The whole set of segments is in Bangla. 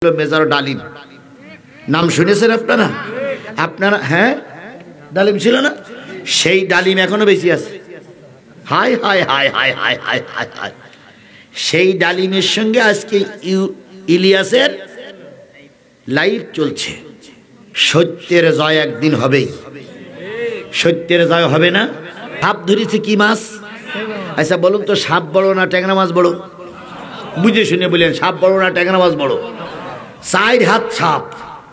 মেজর ডালিম নাম শুনেছেন আপনারা? আপনারা হ্যাঁ, ডালিম ছিল না? সেই ডালিম এখনো বেশি আছে। হায় হায় হায় হায় হায় হায় হায় হায়। সেই ডালিমের সঙ্গে আজকে ইলিয়াসের লাইভ চলছে। সত্যের জয় একদিন হবেই। সত্যের জয় হবে না? সাপ ধরেছে কি মাছ? আচ্ছা বলুন তো, সাপ বড় না ট্যাংরা মাছ বড়? বুঝে শুনে বললেন, সাপ বড় না ট্যাংরা মাছ বড়? 4 হাত সাপ,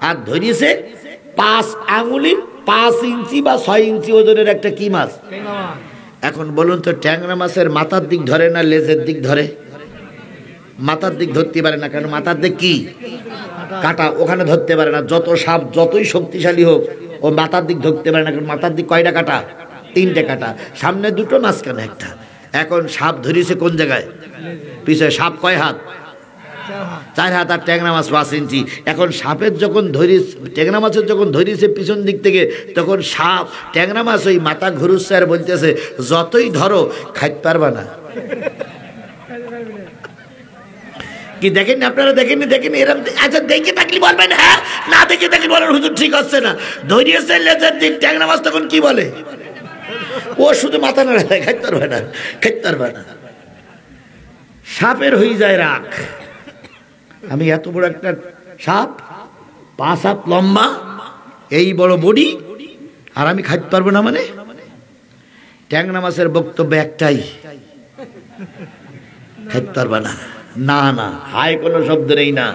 আর ধরিয়েছে 5 আঙুলি 5 ইঞ্চি বা 6 ইঞ্চি ওজনের একটা কি মাছ? এখন বলুন তো, ট্যাংরা মাছের মাথার দিক ধরে না লেজের দিক ধরে? মাথার দিক ধরতে পারে না, কারণ মাথার দিক কি কাটা, ওখানে ধরতে পারে না। যত সাপ যতই শক্তিশালী হোক, ও মাথার দিক ধরতে পারে না, কারণ মাথার দিক কয়টা কাটা? 3টে কাটা, সামনে 2টো, মাঝখানে একটা। এখন সাপ ধরিয়েছে কোন জায়গায়? পিছনে। সাপ কয় হাত? 4 হাত, আর ট্যাংরা মাছ 5 ইঞ্চি। এখন সাপের যখন ধরিয়েছে, ট্যাংরা মাছের যখন ধরিয়েছে পিছন দিক থেকে, তখন সাপ ট্যাংরা মাছ ওই মাথা ঘুরুচ্ছে আর বলতেছে, যতই ধরো খাইতে পারবা না। কি দেখেন আপনারা? দেখেননি? দেখেননি এরকম? আচ্ছা দেখে থাকলে বলবেন হ্যাঁ, না দেখে থাকলে বলেন হুজুর ঠিক হচ্ছে না। ধরিয়েছে লেজের দিক, ট্যাংরা মাছ তখন কি বলে? ও শুধু মাথা নাড়ে, খাইতে পারবে না, খাইতে পারবে না। সাপের হয়ে যায় রাগ, আমি এত বড় একটা সাপ, 5 হাত লম্বা, এই বড় বডি, আর আমি খাইতে পারবো না মানে? ট্যাংরা মাছের বক্তব্য একটাই, খাইতে পারবা না। না না, হায় কোনো শব্দ নেই না।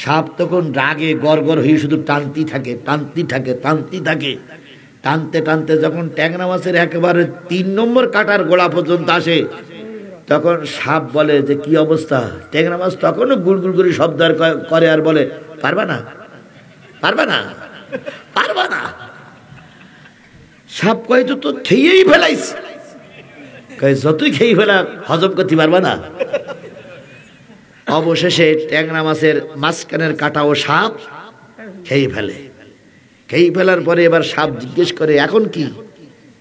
সাপ তখন রাগে গড়গড় হয়ে শুধু টানতি থাকে, টানতি থাকে, টানতি থাকে। টানতে টানতে যখন ট্যাংরা মাছের একেবারে 3 নম্বর কাটার গোড়া পর্যন্ত আসে, তখন সাপ বলে যে কি অবস্থা? ট্যাংরা মাছ তখনও গুড়গুড় করে শব্দ করে আর বলে, পারবা না, পারবা না, পারবা না। সাপ কয় তো খেয়েই ফেলাইস, যতই খেয়ে ফেলা হজম করতে পারবা না। অবশেষে ট্যাংরা মাছের মাঝখানের কাটাও সাপ খেয়ে ফেলে। খেয়ে ফেলার পরে এবার সাপ জিজ্ঞেস করে, এখন কি?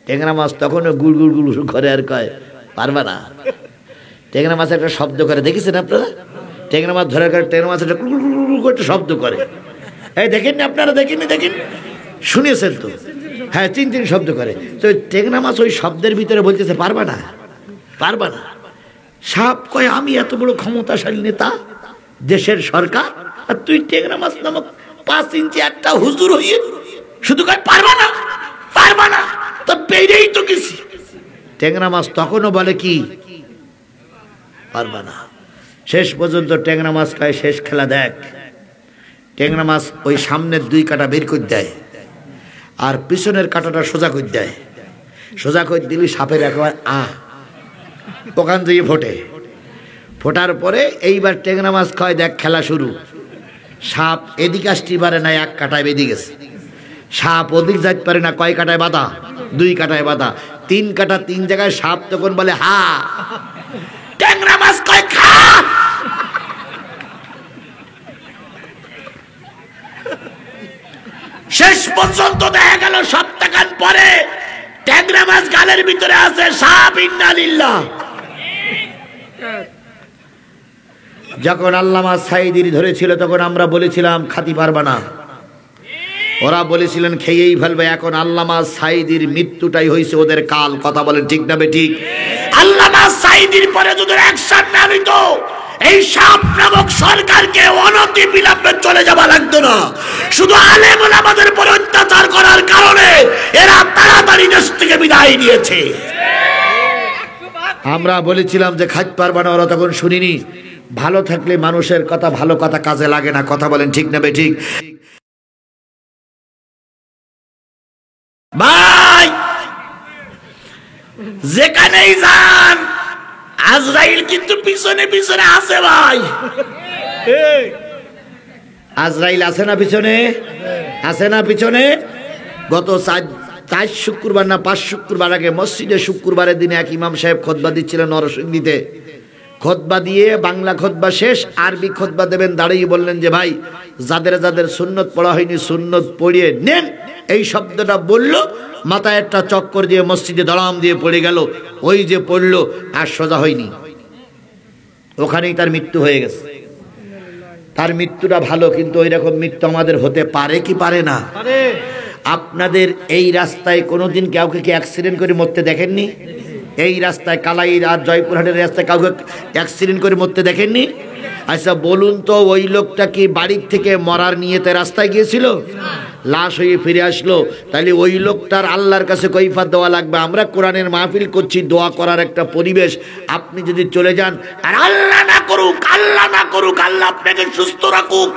ট্যাংরা মাছ তখনও গুড় গুড় গুড় করে আর কয়, পারবা না। ট্যাংরা মাছ একটা শব্দ করে, দেখেছেন আপনারা? ট্যাংরা মাছ ধরার কারণে ট্যাংরা মাছ একটা একটা শব্দ করে। এই দেখেননি আপনারা? দেখেননি? দেখেন, শুনেছেন তো? হ্যাঁ, 3 শব্দ করে। তো ট্যাংরা মাছ ওই শব্দের ভিতরে বলতেছে, পারবা না, পারবা না। সাপ কয়, আমি এত বড় ক্ষমতাশালী নেতা, দেশের সরকার, আর তুই ট্যাংরা মাছ নামক 5 ইঞ্চি একটা হুজুর হইয়ে শুধু কয় পারবা না, পারবা না, তো বেরিয়েই তো গেছি। ট্যাংরা মাছ তখনও বলে কি, পারবা না। শেষ পর্যন্ত ট্যাংরা মাছ কয়, শেষ খেলা দেখ। ট্যাংরা মাছ ওই সামনের 2 কাটা বের করে দেয়, আর পিছনের কাটাটা সোজা করে দেয়। সোজা করে দিলি সাপের একেবারে ওখান থেকে ফোটে। ফোটার পরে এইবার ট্যাংরা মাছ কয়, দেখ খেলা শুরু। সাপ এদিকে আসতে পারে না, 1 কাটায় বেঁধে গেছে। সাপ ওদিক যাইতে পারে না, কয় কাটায় বাঁধা? 2 কাটায় বাঁধা। 3 কাটা 3 জায়গায়। সাপ তখন বলে হা, ট্যাংরা মাছ কয় খা। শেষ পর্যন্ত দেখা গেল সপ্তাহখান পরে ট্যাংরা মাছ গালের ভিতরে আছে, সাপ ইন্নালিল্লাহ। যখন আল্লামা সাঈদীর ধরেছিল, তখন আমরা বলেছিলাম খাতি পারবা না, ওরা বলেছিলেন খেয়েই ফেলবে। এখন আল্লামা সাঈদীর মৃত্যুটাই হয়েছে ওদের কাল। কথা বলেন ঠিক না বেঠিক? আল্লামা সাঈদীর পরে যদি অ্যাকশন না নিত, এই সাপ নামক সরকারকে অনতি বিলম্বে চলে যাওয়া লাগতো না। শুধু আলেম ওলামাদের উপর অত্যাচার করার কারণে এরা তাড়াতাড়ি দেশ থেকে বিদায় নিয়েছে। আমরা বলেছিলাম যে খাইতে পারবা না, ওরা তখন শুনিনি। ভালো থাকলে মানুষের কথা, ভালো কথা কাজে লাগে না। কথা বলেন ঠিক না বেঠিক? ভাই যেখানেই যান, আজরাইল কিন্তু পিছনে পিছনে আছে। ভাই আজরাইল আছে না পিছনে? আছে না পিছনে? গত 4 শুক্রবার না 5 শুক্রবার আগে মসজিদে শুক্রবারের দিনে এক ইমাম সাহেব খুতবা দিচ্ছিলেন নরসিংদীতে। খুতবা দিয়ে বাংলা খুতবা শেষ, আরবি খুতবা দেবেন। দাঁড়িয়ে বললেন যে ভাই, যাদের যাদের সুন্নত পড়া হয়নি সুন্নত পড়িয়ে নেন। এই শব্দটা বলল, মাথায় একটা চক্কর দিয়ে মসজিদে দড়াম দিয়ে পড়ে গেল। ওই যে পড়লো আর সোজা হয়নি, ওখানেই তার মৃত্যু হয়ে গেছে। তার মৃত্যুটা ভালো, কিন্তু ওই রকম মৃত্যু আমাদের হতে পারে কি পারে না? আপনাদের এই রাস্তায় কোনোদিন কাউকে কি অ্যাক্সিডেন্ট করে মরতে দেখেননি? এই রাস্তায় কালাই আর জয়পুরহাটের রাস্তায় কাউকে অ্যাক্সিডেন্ট করে মরতে দেখেননি? আচ্ছা বলুন তো, ওই লোকটা কি বাড়ির থেকে মরার নিয়েতে রাস্তায় গিয়েছিল? লাশ হয়ে ফিরে আসলো। তাহলে ওই লোকটার আল্লাহর কাছে কৈফিয়ত দেওয়া লাগবে। আমরা কোরআনের মাহফিল করছি, দোয়া করার একটা পরিবেশ। আপনি যদি চলে যান, আর আল্লাহ না করুক, আল্লাহ না করুক, আল্লাহ আপনাকে সুস্থ রাখুক,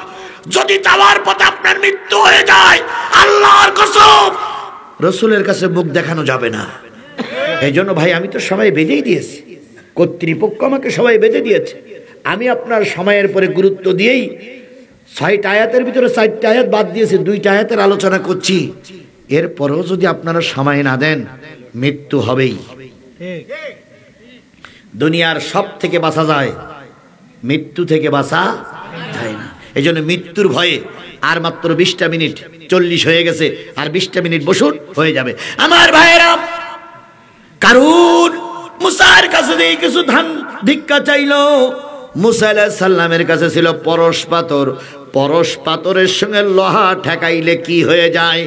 যদি যাওয়ার পথে আপনার মৃত্যু হয়ে যায়, আল্লাহর কসম রসুলের কাছে মুখ দেখানো যাবে না। এই জন্য ভাই আমি তো সবাই বেঁধেই দিয়েছি, কর্তৃপক্ষ আমাকে সবাই বেঁধে দিয়েছে। আমি আপনার সময়ের পরে গুরুত্ব দিয়েই 6টা আয়াতের ভিতরে 4টা আয়াত বাদ দিয়েছি, 2টা আয়াতের আলোচনা করছি। এরপরেও যদি আপনারা সময় না দেন, মৃত্যু হবেই। দুনিয়ার সব থেকে বাঁচা যায়, মৃত্যু থেকে বাঁচা যায় না। এই জন্য মৃত্যুর ভয়ে আর মাত্র 20টা মিনিট, 40 হয়ে গেছে, আর 20টা মিনিট বসুন, হয়ে যাবে। আমার ভাইয়েরা, কারুন মুসার কাছে দিয়ে কিছু ধান ভিক্ষা চাইলো। মুসা আলাইহিস সালামের কাছে ছিল পরশ পাথর। পরশ পাথরের সঙ্গে লোহা ঠেকাইলে কি হয়ে যায়?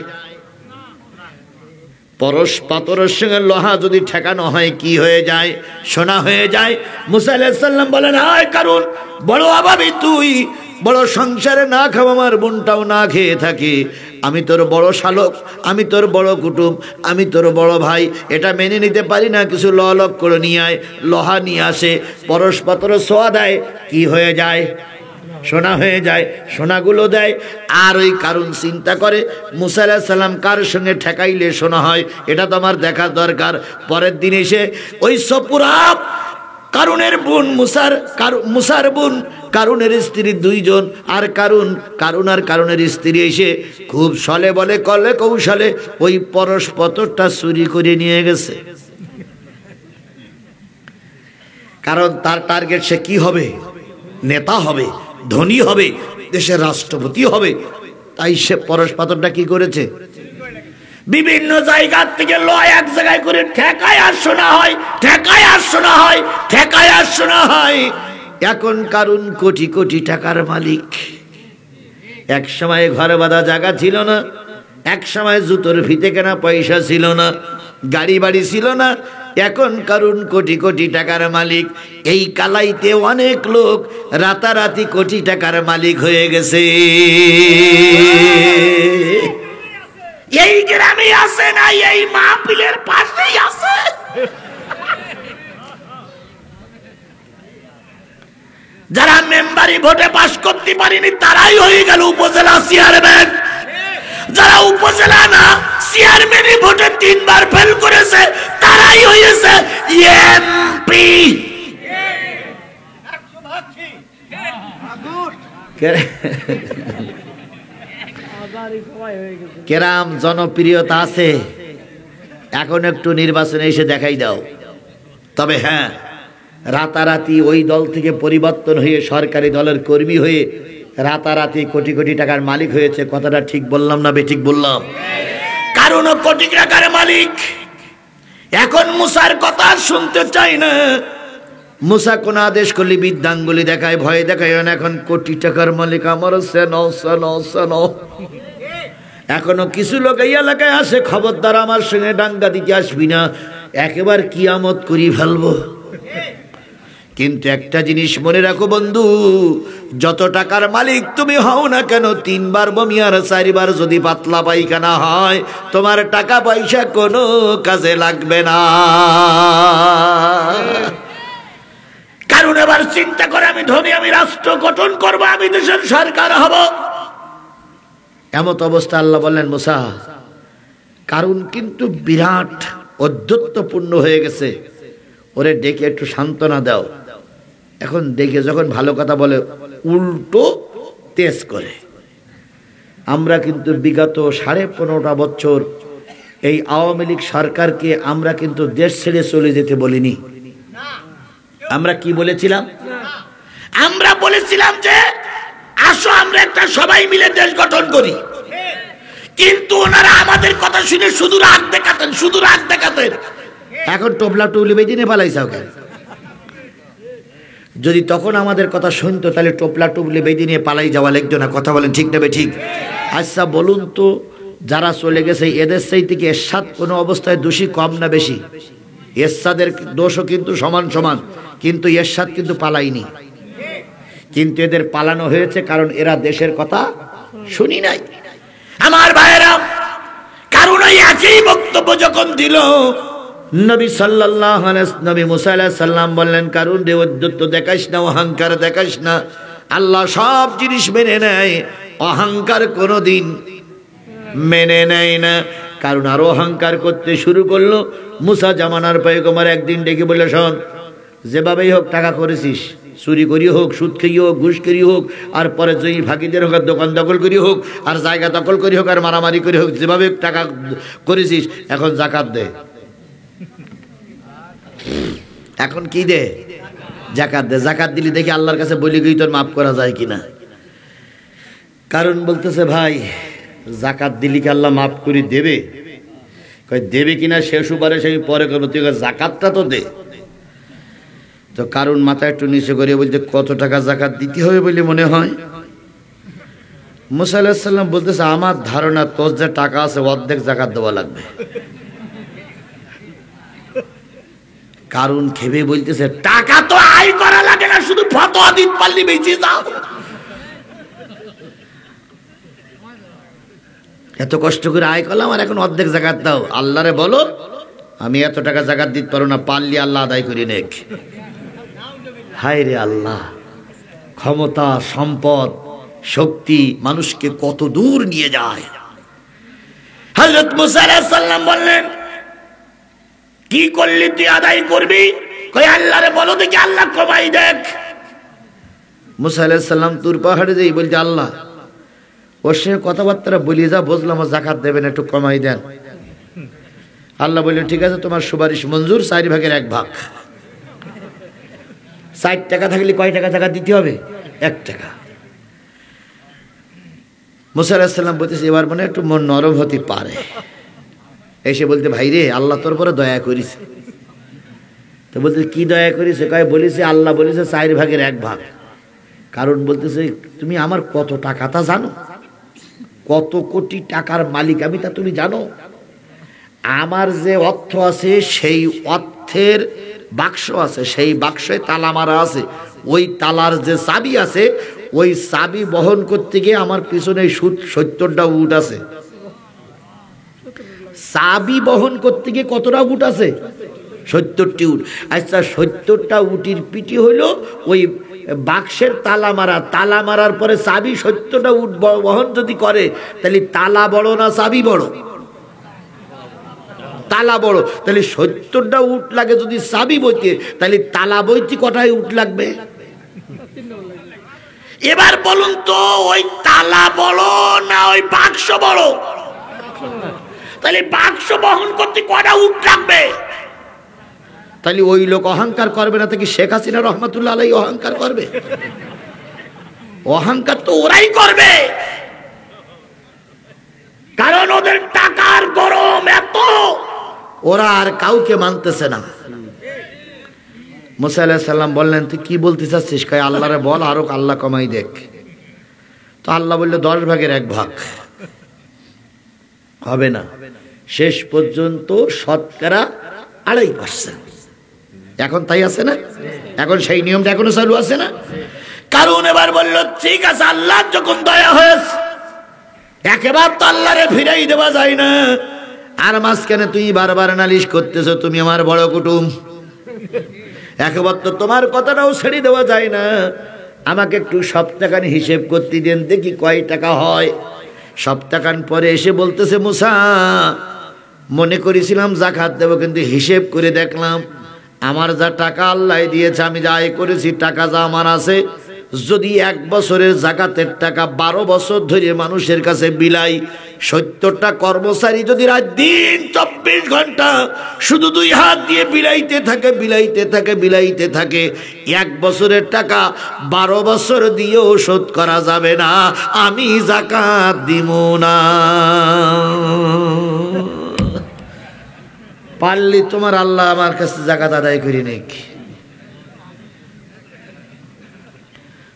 পরশ পাথরের সঙ্গে লোহা যদি ঠেকানো হয় কি হয়ে যায়? সোনা হয়ে যায়। মুসা আলাইহিস সালাম বলেন, আয় কারুন, বড় অভাবী তুই, বড় সংসারে না খাও, আমার বোনটাও না খেয়ে থাকে, আমি তোর বড় শালক, আমি তোর বড় কুটুম, আমি তোর বড় ভাই, এটা মেনে নিতে পারি না, কিছু লক করে নিয়ে আয়। লোহা নিয়ে আসে, পরশ পাথর ছোঁয়া দেয়, কি হয়ে যায়? সোনা হয়ে যায়। সোনাগুলো দেয়। আর ওই কারুন চিন্তা করে, মুসা আলাইহিস সালাম কার সঙ্গে ঠেকাইলে সোনা হয়, এটা তো আমার দেখা দরকার। পরের দিন এসে ওই সপুরা কারুনের বোন, মুসার বোন, কারুনের স্ত্রী 2 জন, আর কারুন আর কারুনের স্ত্রী এসে খুব ছলে বলে কলে কৌশলে ওই পরশ পাথরটা চুরি করে নিয়ে গেছে। কারণ তার টার্গেট সে কি হবে? নেতা হবে, ধনী হবে, দেশের রাষ্ট্রপতি হবে। তাই সে পরশ পাথরটা কি করেছে? বিভিন্ন জায়গা থেকে লয় এক জায়গায় করে ঠেকায় আর শোনা হয়, ঠেকায় আর শোনা হয়, ঠেকায় আর শোনা হয়। এখন কারুন কোটি কোটি টাকার মালিক। এক সময় ঘর বাঁধা জায়গা ছিল না, এক সময় জুতোর ফিতে কেনা পয়সা ছিল না, গাড়ি বাড়ি ছিল না। এখন কারুন কোটি কোটি টাকার মালিক। এই কালাইতে অনেক লোক রাতারাতি কোটি টাকার মালিক হয়ে গেছে। এই গ্রামে আছে না, এই মাহফিলের পাশেই আছে। যারা মেম্বারি ভোটে পাস করতে পারেনি তারাই হয়ে গেল উপজেলা চেয়ারম্যান। যারা উপজেলা না চেয়ারম্যানই ভোটে 3 বার ফেল করেছে তারাই হয়েছে এমপি। কেরাম জনপ্রিয়তা আছে, এখন একটু নির্বাচনে এসে দেখাই দাও। তবে হ্যাঁ, রাতারাতি ওই দল থেকে পরিবর্তন হয়ে সরকারি দলের কর্মী হয়ে রাতারাতি কোটি কোটি টাকার মালিক হয়েছে। কথাটা ঠিক বললাম না বেঠিক বললাম? কারণ কোটি টাকার মালিক। এখন মুসার কথা শুনতে চাই না। মুসা কোন আদেশ করলে বৃদ্ধাঙ্গুলি দেখায়, ভয় দেখায়। এখন কোটি টাকার মালিক আমার সেন। এখনো কিছু লোক এই এলাকায় আসে, খবরদার আমার সঙ্গে ডাঙ্গা দিতে আসবি না, একেবারে কিয়ামত করি ফেলবো। কিন্তু একটা জিনিস মনে রাখো বন্ধু, যত টাকার মালিক তুমি হও না কেন, 3 বার বমি আর 4 বার যদি পাতলা পায়খানা হয়, তোমার টাকা পয়সা কোনো কাজে লাগবে না। কারণ এবার চিন্তা করে আমি ধনী, আমি রাষ্ট্র গঠন করবো, আমি দেশের সরকার হব। এমত অবস্থা আল্লাহ বললেন, মুসা কারুন কিন্তু বিরাট অধ্যত্বপূর্ণ হয়ে গেছে, ওরে ডেকে একটু সান্ত্বনা দাও। এখন দেখে যখন ভালো কথা বলে উল্টো তেজ করে। আমরা কিন্তু বিগত 15.5 বছর এই আওয়ামী লীগ সরকারকে আমরা কিন্তু দেশ ছেড়ে চলে যেতে বলিনি। আমরা কি বলেছিলাম? আমরা বলেছিলাম যে আসো আমরা একটা সবাই মিলে দেশ গঠন করি। কিন্তু ওনারা আমাদের কথা শুনে শুধু রাগ দেখাতেন। এখন টোপলা টুলি বেঁধে নিয়ে পালাইছাও কেন? যদি তখন আমাদের কথা শুনতো তাহলে টোপলা টুপলি বেঁধে নিয়ে পালাই যাওয়া লাগতো না। কথা বলেন ঠিক নেবে ঠিক? আচ্ছা বলুন তো, যারা চলে গেছে এদের সেই থেকে এরশাদ কোনো অবস্থায় দোষী কম না বেশি? এরশাদের দোষও কিন্তু সমান সমান, কিন্তু এরশাদ কিন্তু পালাইনি। কিন্তু এদের পালানো হয়েছে কারণ এরা দেশের কথা শুনি নাই। আমার ভাইয়েরা, কারণ ওই একই বক্তব্য যখন দিল নবী সাল্লাল্লাহু আলাইহি নবী মুসা আলাইহিস সালাম বললেন, কারণ রে অদ্যত্ব দেখাইস না, অহংকার দেখাইস না। আল্লাহ সব জিনিস মেনে নেয়, অহংকার কোনোদিন মেনে নেয় না। কারণ আরো অহংকার করতে শুরু করলো। মুসা জামানার পয়গম্বর একদিন ডেকে বলে, শোন, যেভাবেই হোক টাকা করেছিস, চুরি করি হোক, সুদ খেয়ে হোক, ঘুষ করি হোক, আর পরে জয়ী ফাঁকিদের হোক, আর দোকান দখল করি হোক, আর জায়গা দখল করি হোক, আর মারামারি করি হোক, যেভাবে টাকা করেছিস এখন জাকাত দে। এখন কি দে? জাকাত দে। জাকাত দিলি দেখি আল্লাহর কাছে বলি গিয়ে তোর মাফ করা যায় কিনা। কারণ বলতেছে, ভাই জাকাত দিলি কি আল্লাহ মাফ করে দেবে? কই দেবে কিনা শেষ উপারে সেই পরে করবো, তুই জাকাতটা তো দে। তো কারণ মাথা একটু নিচে করে বলতে, কত টাকা জাকাত দিতে হবে বলে মনে হয়? মুসা আলাইহিস সালাম বলতেছে, আমার ধারণা তোর যে টাকা আছে অর্ধেক জাকাত দেওয়া লাগবে। কারণ খেবে বলতেছে, টাকা তো আয় করা লাগে না, শুধু ফতোয়া দিতে পারলি বেঁচে যাও। এত কষ্ট করে আয় করলাম আর এখন অর্ধেক জাকাত দাও। আল্লাহরে বলো আমি এত টাকা জাকাত দিতে পারো না, পারলি আল্লাহ আদায় করে নেক। হায় রে আল্লাহ, ক্ষমতা, সম্পদ, শক্তি মানুষকে কত দূর নিয়ে যায়। হযরত মুসা আলাইহিস সালাম বললেন, কি করলি তুই আদায় করবি? কই আল্লাহরে বলো দেখি, আল্লাহ কমাই দেখ। মুসা আলাইহিস সালাম তুর পাহাড়ে যাই বলছে, আল্লাহ ওর সঙ্গে কথাবার্তা বলি যা বুঝলাম, জাকাত দেবেন, একটু কমাই দেন। আল্লাহ বললেন, ঠিক আছে, তোমার সুপারিশ মঞ্জুর, 4 ভাগের 1 ভাগ। 60 টাকা থাকলে কয় টাকা জাকাত দিতে হবে? 1 টাকা। মুসা আলাইহিস সালাম বলতেছে, এবার মনে একটু মন নরম হতে পারে। এসে বলতে, ভাই রে, আল্লাহ তোর পরে দয়া করিস। তো বলতে, কি দয়া করিস? কয় বলিছে আল্লাহ বলেছে 4 ভাগের 1 ভাগ। কারণ বলতেছে, তুমি আমার কত টাকা তা জানো? কত কোটি টাকার মালিক আমি তা তুমি জানো? আমার যে অর্থ আছে সেই অর্থের বাক্স আছে, সেই বাক্সে তালা মারা আছে। ওই তালার যে চাবি আছে, ওই চাবি বহন করতে গিয়ে আমার পিছনে 70টা উট আছে। চাবি বহন করতে গিয়ে কতটা উট আছে? 70টি উট। আচ্ছা, 70টা উটির পিটি হইল ওই বাক্সের তালা মারা। তালা মারার পরে চাবি 70টা উট বহন যদি করে, তাহলে তালা বড় না চাবি বড়? তালা বড়। তাহলে 70টা উট লাগে যদি চাবি বইতে, তাহলে তালা বইতে কটায় উট লাগবে? এবার বলুন তো, ওই তালা বড় না ওই বাক্স বড়? তাহলে বাক্স বহন করতে কটা উট লাগবে? তাহলে ওই লোক অহংকার করবে না, থেকে শেখ হাসিনা রহমাতুল্লাহ আলাইহি অহংকার করবে? অহংকার তো ওরাই করবে, কারণ ওদের টাকার গরম এত, ওরা আর কাউকে মানতেছে না। মুসা আলাইহিস সালাম বললেন, তুই কি বলতে চাচ্ছিস? কয় আল্লাহরে বল আরো আল্লাহ কমাই দেখ। তো আল্লাহ বললো 10 ভাগের 1 ভাগ হবে না, শেষ পর্যন্ত শতকরা 2.5%। এখন তাই আছে না? এখন সেই নিয়মটা এখনো চালু আছে না? কারণ এবার বললো, ঠিক আছে, আল্লাহ যখন দয়া হয়েছে, একেবারে তো আল্লাহরে ফিরাই দেওয়া যায় না। আর মাঝখানে তুই বারবার নালিশ করতেছো, তুমি আমার বড় কুটুম, একবার তো তোমার কথাটাও ছেড়ে দেওয়া যায় না। আমাকে একটু সপ্তাহখান হিসেব করতে দেন, দেখি কয় টাকা হয়। সপ্তাহখান পরে এসে বলতেছে, মুসা, মনে করেছিলাম জাকাত দেবো, কিন্তু হিসেব করে দেখলাম আমার যা টাকা আল্লাহ দিয়েছে, আমি যা আয় করেছি, টাকা যা আমার আছে, যদি 1 বছরের জাকাতের টাকা 12 বছর ধরে মানুষের কাছে বিলাই, 70টা কর্মচারী যদি রাত দিন 24 ঘন্টা শুধু 2 হাত দিয়ে বিলাইতে থাকে, বিলাইতে থাকে, বিলাইতে থাকে, 1 বছরের টাকা 12 বছর দিয়েও শোধ করা যাবে না। আমি জাকাত দিব না। পারলি তোমার আল্লাহ আমার কাছে জাকাত আদায় করি নেক।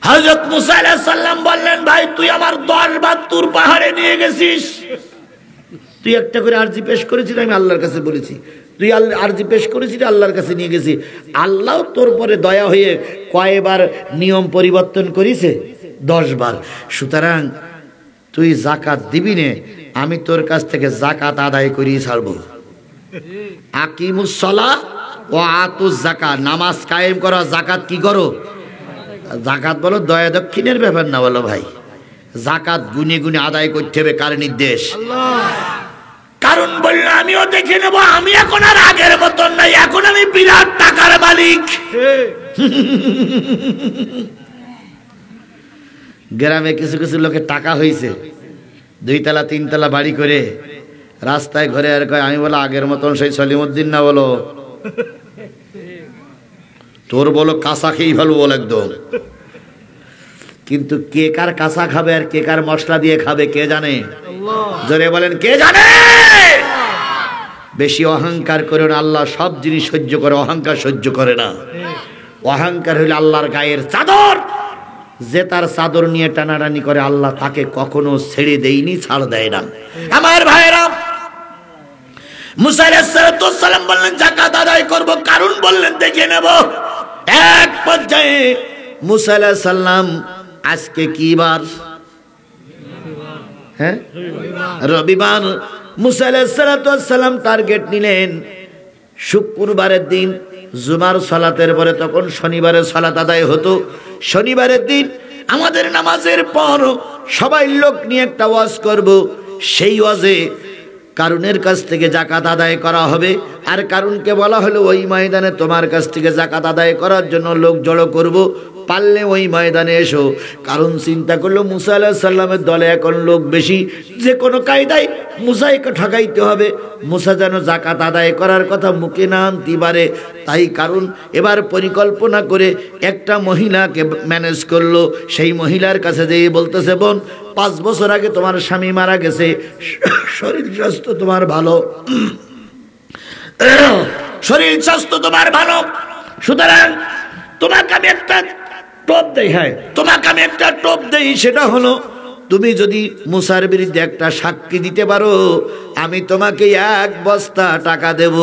হযরত মুসা আলাইহিস সালাম বললেন, ভাই তুই আমার 10 বার তুর পাহাড়ে নিয়ে গেছিস, তুই একটা করে আরজি পেশ করেছিস, আমি আল্লাহর কাছে বলেছি, তুই আরজি পেশ করেছিস, আল্লাহর কাছে নিয়ে গেছি, আল্লাহ তোর পরে দয়া হয়ে কয়বার নিয়ম পরিবর্তন করেছে? 10 বার। সুতরাং তুই যাকাত দিবি নে, আমি তোর কাছ থেকে যাকাত আদায় করিয়ে ছাড়বো। আকিমুস সালাহ ওয়া আতুজ যাকাত, নামাজ কায়েম করো, যাকাত কি করো? যাকাত বলো দয়া দক্ষিণের ব্যাপার না, বলো ভাই যাকাত গুনে গুনে আদায় করতে হবে। কার নির্দেশ? কারণ বললো আমিও দেখে নেবো, আমি এখন আর আগের মতন নাই, এখন আমি বিরাট টাকার মালিক। গ্রামে কিছু কিছু লোকের টাকা হয়েছে, 2 তলা 3 তলা বাড়ি করে রাস্তায় ঘরে আর কয় আমি বলো আগের মতন সেই সলিমুদ্দিন না, বলো তোর বলো কাঁচা খেয়েই ভালো বল একদম। কিন্তু কে কার কাঁচা খাবে আর কে কার মশলা দিয়ে খাবে কে জানে? জোরে বলেন কে জানে? বেশি অহংকার করো না, আল্লাহ সব জিনিস সহ্য করে, অহংকার সহ্য করে না। অহংকার হইলে আল্লাহর গায়ের চাদর, যে তার চাদর নিয়ে টানাটানি করে আল্লাহ তাকে কখনো ছেড়ে দেয়নি, ছাড় দেয় না। আমার ভাইরা, মুসা আলাইহিস সালাম বললেন যাকাত আদায় করব, কারণ বললেন দেখে নেব। এক পর্যায়ে মুসা আলাইহিস সালাম, আজকে কি বার? হ্যাঁ, রবিবার। মুসা আলাইহিস সালাম টার্গেট নিলেন শুক্রবারের দিন জুমার সালাতের পরে, তখন শনিবারের সালাত আদায় হতো। শনিবারের দিন আমাদের নামাজের পর সবাই লোক নিয়ে একটা ওয়াজ করব, সেই ওয়াজে কারুনের কাছ থেকে যাকাত আদায় করা হবে। আর কারুনকে বলা হলো ওই ময়দানে তোমার কাছ থেকে যাকাত আদায় করার জন্য লোক জড়ো করব, পারলে ওই ময়দানে এসো। কারণ চিন্তা করলো মুসা আলাইহিস সালামের দলে এখন লোক বেশি, যে কোনো কায়দায় মুসাইকে ঠকাইতে হবে, মুসা যেন যাকাত আদায় করার কথা মুখে না আনতে পারে। তাই কারণ এবার পরিকল্পনা করে একটা মহিলাকে ম্যানেজ করলো। সেই মহিলার কাছে যেয়ে বলতেছে, বোন 5 বছর আগে তোমার স্বামী মারা গেছে, শরীর স্বাস্থ্য তোমার ভালো, শরীর স্বাস্থ্য তোমার ভালো, সুতরাং তোমাকে আমি একটা টোপ দেই, হ্যাঁ তোমাকে আমি একটা টোপ দেই, সেটা হলো তুমি যদি মুসার বিরুদ্ধে একটা সাক্ষী দিতে পারো, আমি তোমাকে 1 বস্তা টাকা দেব।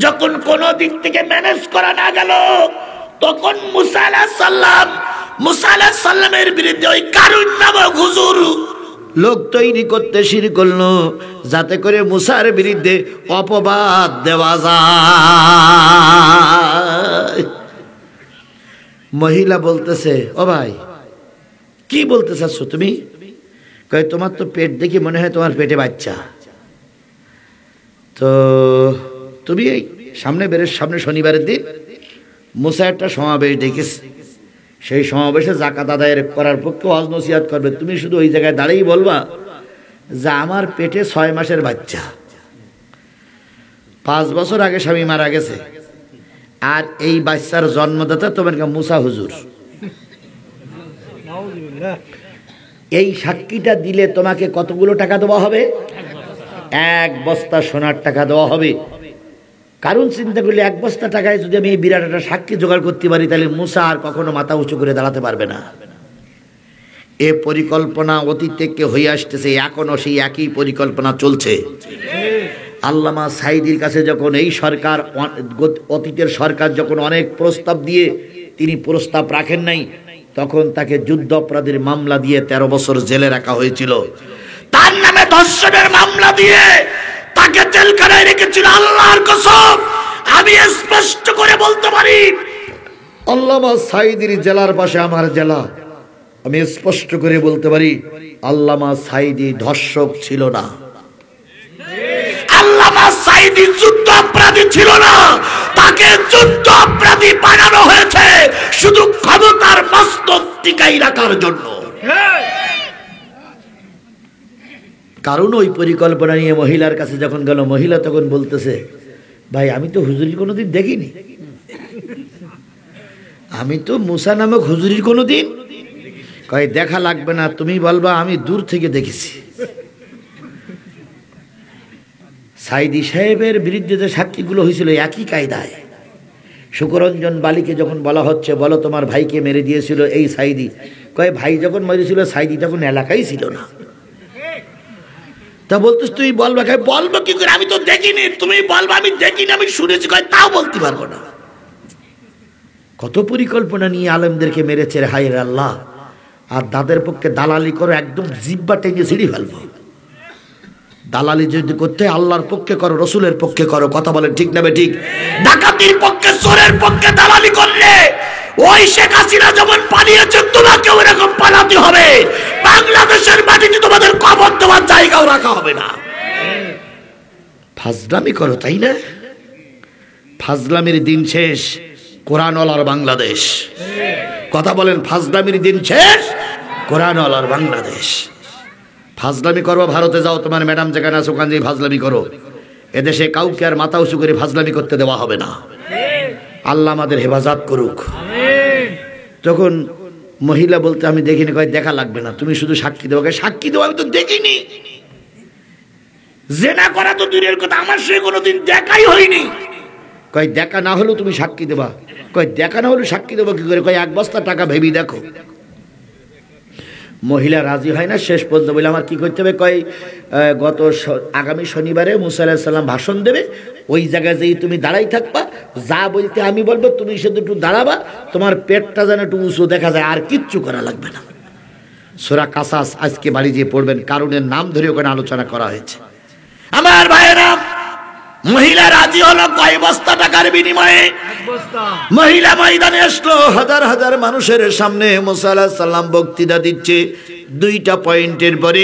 যখন কোন দিক থেকে ম্যানেজ করা না গেল, তখন মুসা আলাইহিস সালামের বিরুদ্ধে ওই কারুন নামক হুজুর লোক তৈরি করতে শুরু করলো, যাতে করে মুসার বিরুদ্ধে অপবাদ দেওয়া যায়। মহিলা বলতেছে, ও ভাই কি বলতে চাচ্ছ তুমি? কয় তোমার তো পেট দেখি মনে হয় তোমার পেটে বাচ্চা, তো তুমি এই সামনে শনিবারের দিন মুসা একটা সমাবেশ ডেকেছে, সেই সমাবেশে যাকাত আদায় করার পক্ষে ওয়াজ নসিহত করবে, তুমি শুধু ওই জায়গায় দাঁড়িয়ে বলবা যে আমার পেটে 6 মাসের বাচ্চা, 5 বছর আগে স্বামী মারা গেছে, আর এই বাচ্চার জন্মদাতা তোমার মুসা হুজুর। এই সাক্ষীটা দিলে তোমাকে কতগুলো টাকা দেওয়া হবে? 1 বস্তা সোনার টাকা দেওয়া হবে। কারণ চিন্তা করলে 1 বস্তা টাকায় যদি আমি এই বিরাট একটা সাক্ষী জোগাড় করতে পারি, তাহলে মুসা আর কখনো মাথা উঁচু করে দাঁড়াতে পারবে না। এ পরিকল্পনা অতীত থেকে হয়ে আসতেছে, এখনো সেই একই পরিকল্পনা চলছে। আল্লামা সাঈদীর কাছে যখন এই সরকার, অতীতের সরকার যখন অনেক প্রস্তাব দিয়ে তিনি প্রস্তাব রাখেন নাই, তখন তাকে যুদ্ধ অপরাধের মামলা দিয়ে 13 বছর জেলে রাখা হয়েছিল। তার নামে ধর্ষণের মামলা দিয়ে তাকে জেলখানায় রেখেছিল। আল্লাহর কসম আমি স্পষ্ট করে বলতে পারি, আল্লামা সাঈদীর জেলার পাশে আমার জেলা, আমি স্পষ্ট করে বলতে পারি আল্লামা সাঈদী ধর্ষক ছিল না, আল্লামা সাঈদী যুদ্ধ অপরাধী ছিল না, তাকে যুদ্ধ অপরাধী বানানো হয়েছে শুধু ক্ষমতার মস্তক টিকাই রাখার জন্য। কারণ ওই পরিকল্পনা নিয়ে মহিলার কাছে যখন গেল, মহিলা তখন বলতেছে, ভাই আমি তো হুজুরির কোনোদিন দেখিনি, আমি তো মুসা নামক হুজুরির কোনোদিন। কয় দেখা লাগবে না, তুমি বলবা আমি দূর থেকে দেখেছি। সাঈদী সাহেবের বিরুদ্ধে যে সাক্ষীগুলো হয়েছিল একই কায়দায়, সুকরঞ্জন বালিকে যখন বলা হচ্ছে, বলো তোমার ভাইকে মেরে দিয়েছিল এই সাইদি, কয় ভাই যখন মেরেছিল সাইদি তখন এলাকাই ছিল না। তা বলতিস তুই বলবা, বলবো কি করে, আমি তো দেখিনি, তুমি বলবো আমি দেখিনি, আমি শুনেছি, কয় তাও বলতে পারবো না। কত পরিকল্পনা নিয়ে আলেমদেরকে মেরেছে রে, হায় রে আল্লাহ। আর তাদের পক্ষে দালালি করো, একদম জিব্বা টেনে ছিঁড়ে ফেলবো। দালালি যদি করতে আল্লাহর পক্ষে করো, রসুলের পক্ষে করো। কথা বলেন ঠিক না ঠিক? ডাকাতির পক্ষে, চোরের পক্ষে দালালি করলে ওই শেখ হাসিনা যেমন পালিয়েছে, তোমাকেও এরকম পালাতে হবে। বাংলাদেশের মাটিতে তোমাদের কবর দেওয়ার জায়গাও রাখা হবে না। ফাজলামি করো, তাই না? ফাজলামির দিন শেষ, কোরআনওয়ালার বাংলাদেশ। কথা বলেন, ফাজলামির দিন শেষ, কোরআনওয়ালার বাংলাদেশ। ফাজলামি করবো, ভারতে যাও, তোমার ম্যাডাম যেখানে আছে ওখান দিয়ে ফাজলামি করো। এদেশে কাউকে আর মাথা উঁচু করে ফাজলামি করতে দেওয়া হবে না। আল্লাহ আমাদের হেফাজত করুক। তখন মহিলা বলতে, আমি দেখিনি। কয় দেখা লাগবে না, তুমি শুধু সাক্ষী দেবো। সাক্ষী দেবো, আমি তো দেখিনি। জেনা করা তো দূরের কথা, আমার সে কোনোদিন দেখাই হয়নি। কয় দেখা না হলেও তুমি সাক্ষী দেবা। কয় দেখা না হলেও সাক্ষী দেবো কি করে? কয় 1 বস্তা টাকা ভেবি দেখো। মহিলা রাজি হয় না। শেষ পর্যন্ত বলে, আমার কি করতে হবে? কয় আগামী শনিবারে মুসা আলাইহিস সালাম ভাষণ দেবে, ওই জায়গায় যেই তুমি দাঁড়াই থাকবা, যা বলতে আমি বলবো, তুমি শুধু একটু দাঁড়াবা, তোমার পেটটা যেন একটু উঁচু দেখা যায়, আর কিচ্ছু করা লাগবে না। সূরা কাসাস আজকে বাড়ি যেয়ে পড়বেন, কারণের নাম ধরে ওখানে আলোচনা করা হয়েছে। আমার ভাইয়েরা, মহিলা রাজি হলো কয় বস্তা টাকার বিনিময়ে? মহিলা ময়দানে আসলো, হাজার হাজার মানুষের সামনে মুসা আলাইহিস সালাম বক্তৃতা দিচ্ছে। 2টা পয়েন্টের পরে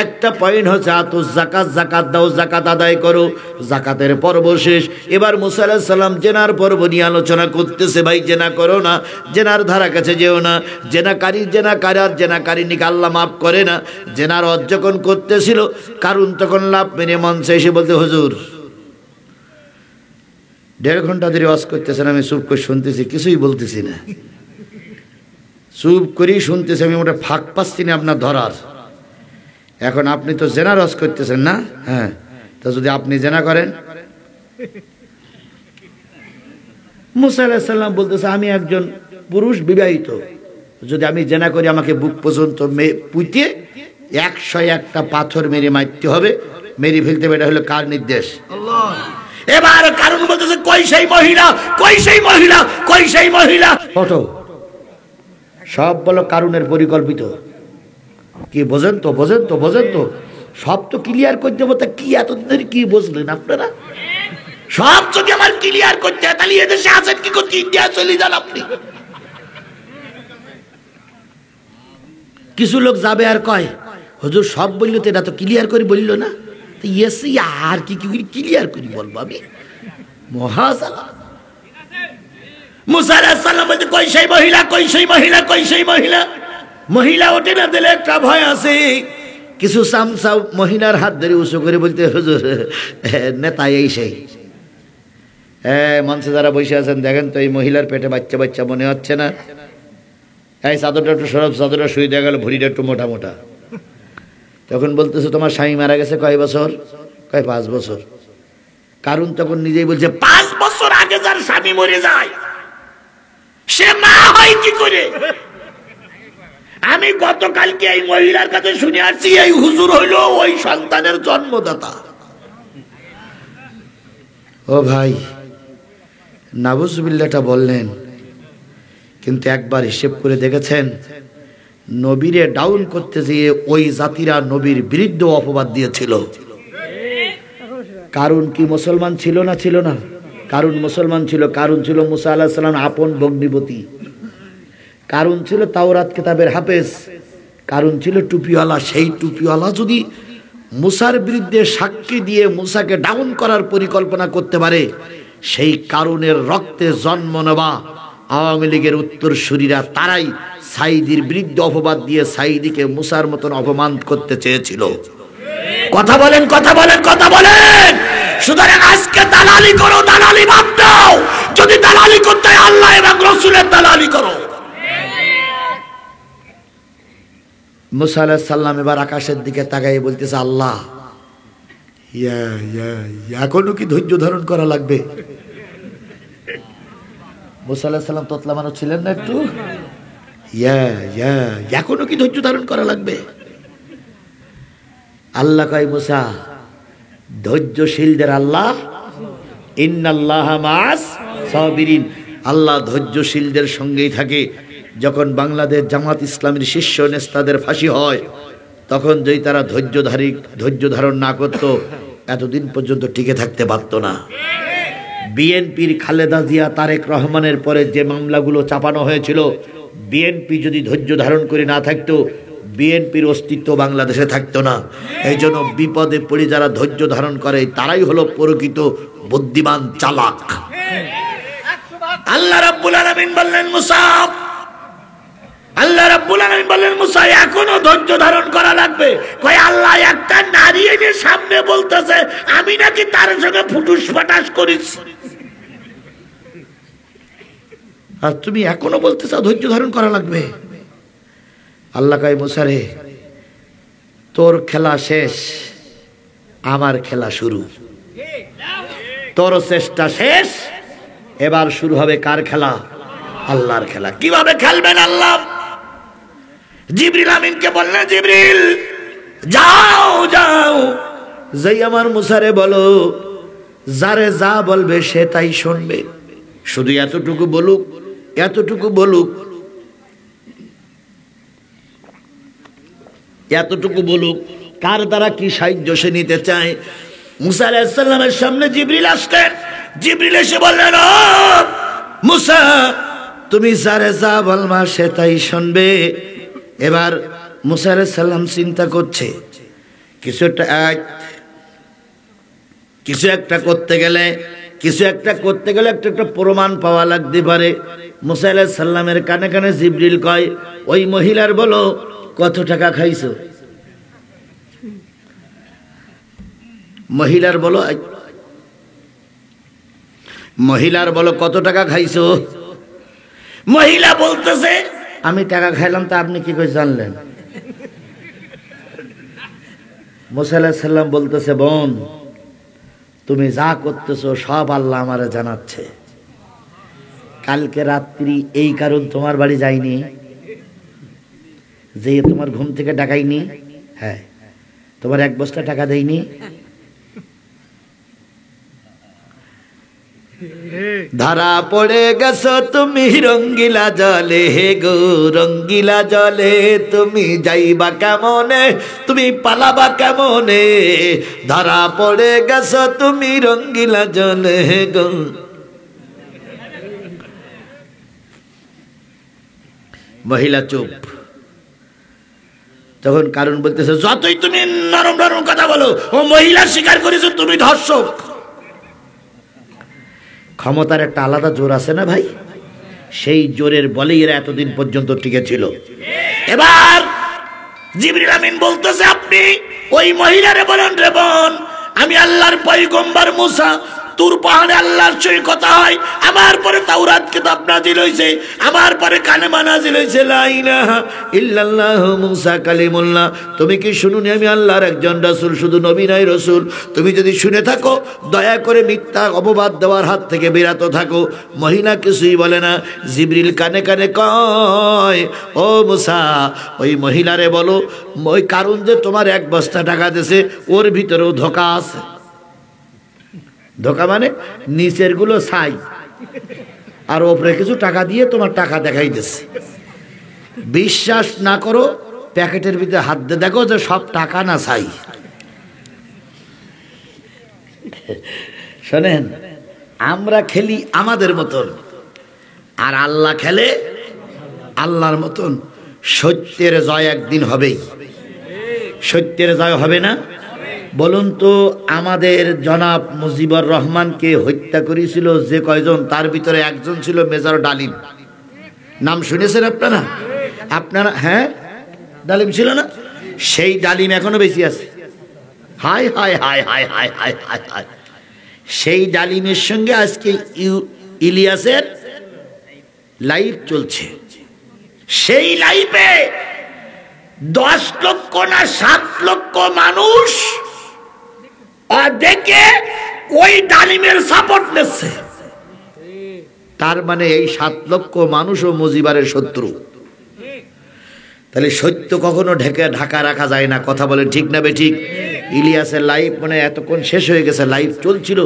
একটা পয়েন্ট হচ্ছে আতুস যাকাত, যাকাত দাও, যাকাত আদায় করো। যাকাতের পর্ব শেষ। এবার মুসা আলাইহিস সালাম জেনার পর্ব নিয়ে আলোচনা করতেছে। ভাই জেনা করো না, জেনার ধারা কাছে যেও না, জেনাকারীকে আল্লাহ মাফ করে না। জেনার হজ যখন করতেছিল, কারণ তখন লাভ মেরে মঞ্চে এসে বলতে, হুজুর 1.5 ঘন্টা ধরে ওয়াজ করতেছেন, আমি চুপ করে শুনতেছি, কিছুই বলতেছি না, চুপ করেই শুনতেছি, আমি ওটা ফাঁক পাচ্ছি না আপনার ধরার। এখন আপনি তো জেনা ওয়াজ করতেছেন না? হ্যাঁ, তো যদি আপনি জেনা করেন? মুসা আলাইহিস সালাম বলতেছে, আমি একজন পুরুষ বিবাহিত, যদি আমি জেনা করি আমাকে বুক পর্যন্ত পুঁতে 101টা পাথর মেরে মারতে হবে, মেরে ফেলতে হবে। এটা হলো কার নির্দেশ? আল্লাহ। এবার কারণ বলতেছে, কই সেই মহিলা, কই সেই মহিলা, কই সেই মহিলা? ফটো সব বলো কারণের পরিকল্পিত। কি বোঝেন তো, বোঝেন তো, বোঝেন তো, সব তো ক্লিয়ার করতে হবে। তা কি এতদিন কি বুঝলেন আপনারা? সব যদি আমার ক্লিয়ার করতে হয়, তাহলে এদেশে আছেন কি করতে? ইন্ডিয়া চলে যান আপনি। কিছু লোক যাবে আর কয়, হুজুর সব বললো তো, এটা তো ক্লিয়ার করে বললো না। আর কি ক্লিয়ার করি বলবো আমি? মহাজালা। মুসা আলাইহিস সালাম বলতে, কই সেই মহিলা, কই সেই মহিলা, কই সেই মহিলা? মহিলা ওঠে না, দিলে একটা ভয় আছে। কিছু সামসা মহিলার হাত ধরে উঁচু করে বলতে, হুজুর নেতা এই সেই। হ্যাঁ, মঞ্চে যারা বসে আছেন দেখেন তো, এই মহিলার পেটে বাচ্চা বাচ্চা মনে হচ্ছে না? এই চাদরটা একটু সরব, চাদরটা শুয়ে দেখা গেল ভুঁড়িটা একটু মোটা মোটা। তখন বলতেছে, তোমার স্বামী মারা গেছে কয় বছর? কয় 5 বছর। কারণ তখন নিজেই বলছে, 5 বছর আগে যার স্বামী মরে যায় সে মা হয় কি করে? আমি গতকালকে এই মহিলার কাছে শুনে আসছি, এই হুজুর হইল ওই সন্তানের জন্মদাতা। ও ভাই, নাউজুবিল্লাহটা বললেন, কিন্তু একবার হিসেব করে দেখেছেন, নবীরে ডাউন করতে গিয়ে ওই জাতিরা নবীর বিরুদ্ধে অপবাদ দিয়েছিল। কারণ কি মুসলমান ছিল না? ছিল না। কারণ মুসলমান ছিল। কারণ ছিল মুসা আলাইহিস সালাম আপন ভগ্নিপতি। কারণ ছিল তাওরাত কিতাবের হাফেজ। কারণ ছিল টুপিওয়ালা। সেই টুপিওয়ালা যদি মুসার বিরুদ্ধে সাক্ষী দিয়ে মুসাকে ডাউন করার পরিকল্পনা করতে পারে, সেই কারণের রক্তে জন্ম নেওয়া আওয়ামী লীগের উত্তরসূরিরা তারাই সাইদির বিরুদ্ধে অপবাদ দিয়ে সাইদিকে মুসার মতন অপমান করতে চেয়েছিল। কথা বলেন, কথা বলেন, কথা বলেন। সুতরাং আজকে দালালি করো, দালালি বাদ দাও। যদি দালালি করতে হয়, আল্লাহ এবং রাসূলের দালালি করো। মুসা আলাইহিস সালাম এবার আকাশের দিকে তাকাই বলতেছে, আল্লাহ, এখনো কি ধৈর্য ধারণ করা লাগবে? মুসা আলাইহিস সালাম তোতলা মানুষ ছিলেন না একটু? এখনো কি ধৈর্য ধারণ করা লাগবে? আল্লাহ কয় মুসা, ধৈর্যশীলদের আল্লাহ ইন্নাল্লাহা মাআস সাবিরিন, আল্লাহ ধৈর্যশীলদের সঙ্গেই থাকে। যখন বাংলাদেশ জামাত ইসলামের শীর্ষ নেতাদের ফাঁসি হয়, তখন যদি তারা ধৈর্য ধারণ না করত, এতদিন পর্যন্ত টিকে থাকতে পারত না। বিএনপির খালেদা জিয়া, তারেক রহমানের পরে যে মামলাগুলো চাপানো হয়েছিল, বিএনপি যদি ধৈর্য ধারণ করে না থাকতো, বিএনপির অস্তিত্ব বাংলাদেশে থাকতো না। এই জন্য বিপদে পড়ে যারা ধৈর্য ধারণ করে, তারাই হলো প্রকৃত বুদ্ধিমান, চালাক। আল্লাহ রাব্বুল আলামিন বললেন মুসা, এখনো ধৈর্য ধারণ করা লাগবে। কয় আল্লাহ একটা নারী এনে সামনে বলতেছে আমি নাকি তার সঙ্গে ফুটুস ফাটাস করেছি, আর তুমি এখনো বলতেছ ধৈর্য ধারণ করা লাগবে। আল্লাহ কয় মুসা রে, তোর খেলা শেষ, আমার খেলা শুরু। তোর চেষ্টা শেষ, এবার শুরু হবে কার খেলা? আল্লাহর খেলা। কিভাবে খেলবেন আল্লাহ? জিবরিল আমিনকে বললেন, জিবরিল যাও যাও, যাই আমার মুসারে বলো, যারে যা বলবে সে তাই শুনবে। শুধু এতটুকু বলুক, এতটুকু বলুক, এতটুকু বলুক, কার দ্বারা কি সাহায্য সে নিতে চায়। মুসা আলাইহিস সালামের সামনে জিবরিল আসলেন। জিবরিল এসে বললেন, ও মুসা, তুমি যারে যা বলবা সে তাই শুনবে। এবার মুসা আলাইহিস সালাম চিন্তা করছে, কিছু একটা করতে গেলে একটা প্রমাণ পাওয়া লাগতে পারে। মুসা আলাইহিস সালামের কানে কানে জিবরিল কয়, ওই মহিলার বলো কত টাকা খাইছো? মহিলার বলো কত টাকা খাইছো? মহিলা বলতেছে, আমি টাকা খাইলাম, তা আপনি কি করে জানলেন? মুসা আলাইহিস সালাম বলতেছে, বোন, তুমি যা করতেছো সব আল্লাহ আমারে জানাচ্ছে। কালকে রাত্রি এই কারণ তোমার বাড়ি যাইনি, যে তোমার ঘুম থেকে ডাকাইনি, হ্যাঁ, তোমার এক বস্তা টাকা দেয়নি। ধরা পড়ে গেছো তুমি রঙ্গিলা জলে, হে গো রঙ্গিলা জলে, তুমি যাইবা কেমনে, তুমি পালাবা কেমনে? ধরা পড়ে গেছো তুমি রঙ্গিলা জলে, হে গো। মহিলা চুপ। তখন কারণ বলতেছে, যতই তুমি নরম নরম কথা বলো, ও মহিলা স্বীকার করেছো তুমি ধর্ষক। ক্ষমতার একটা আলাদা জোর আছে না ভাই? সেই জোরের বলেই এরা এতদিন পর্যন্ত টিকে ছিল। এবার জিবরিল আমিন বলতেছে, আপনি ওই মহিলারে বলেন, রে বোন, আমি আল্লাহর পয়গম্বর মুসা, তুর পাহাড়ে আল্লাহর সঙ্গে কথা হয়, আমার পরে তাওরাত কিতাব নাজিল হইছে, আমার পরে কালেমা নাজিল হইছে, লা ইলাহা ইল্লাল্লাহু মুসা কালিমুল্লাহ। তুমি কি শুনুনি আমি আল্লাহর একজন রাসূল, শুধু নবী নয় রাসূল। তুমি যদি শুনে থাকো, দয়া করে মিথ্যা অপবাদ দেওয়ার হাত থেকে বিরত থাকো। মহিলা কিছুই বলে না। জিবরিল কানে কানে কয়, ও মুসা, ওই মহিলারে বলো, ওই কারণ যে তোমার এক বস্তা টাকা দিয়েছে, ওর ভিতরেও ধোঁকা আছে। ধোঁকা মানে নিচের গুলো ছাই, আর ওপরে কিছু টাকা দিয়ে তোমার টাকা দেখাইতেছে। বিশ্বাস না করো, প্যাকেটের ভিতরে হাত দিয়ে দেখো যে সব টাকা না ছাই। শোনেন, আমরা খেলি আমাদের মতন, আর আল্লাহ খেলে আল্লাহর মতন। সত্যের জয় একদিন হবেই। সত্যের জয় হবে না? বলুন তো, আমাদের জনাব মুজিবুর রহমানকে হত্যা করেছিল যে কয়জন, তার ভিতরে একজন ছিল মেজর ডালিম। নাম শুনেছেন আপনারা? হ্যাঁ, ডালিম ছিল না? সেই ডালিম এখনো বেশি আছে। হায় হায় হায় হায় হায় হায় হায় হায়। সেই ডালিমের সঙ্গে আজকে ইলিয়াসের লাইভ চলছে। সেই লাইভে 10 লক্ষ না 7 লক্ষ মানুষ দেখে ওই ডালিমের সাপোর্ট নিচ্ছে। তার মানে এই 7 লক্ষ মানুষও মুজিবারের শত্রু। তাহলে সত্য কখনো ঢাকা রাখা যায় না। কথা বলেন ঠিক না বেঠিক? ইলিয়াসের লাইভ মানে এতক্ষণ শেষ হয়ে গেছে, লাইভ চলছিল,